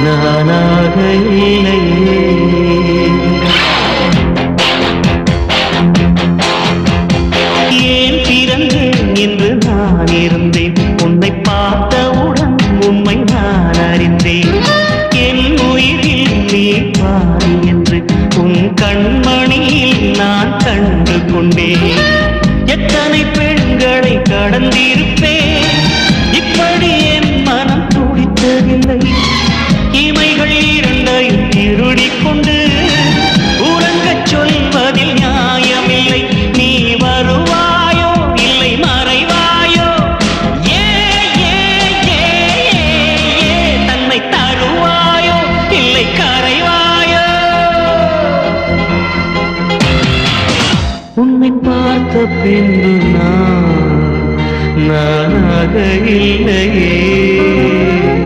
நானாக இல்லையே. ஏன் பிறந்தேன் என்று நான் இருந்தேன், உன்னை பார்த்தவுடன் உண்மை நான் அறிந்தேன். என் உயிரில் நீ பாரி என்று உன் கண்மணியில் நான் கண்டு கொண்டேன். எத்தனை பெண்களை கடந்திருப்பேன், இப்படி என் மனம் துடித்ததில்லை. இமைகள் இரண்டையும் திருடிக் கொண்டு உறங்கச் சொல்வதில் நியாயமில்லை. நீ வருவாயோ இல்லை மறைவாயோ, ஏ ஏ ஏ ஏ தன்னை தருவாயோ இல்லை கரைவாயோ. உன்னை பார்த்த பின்பு நானாக இல்லையே.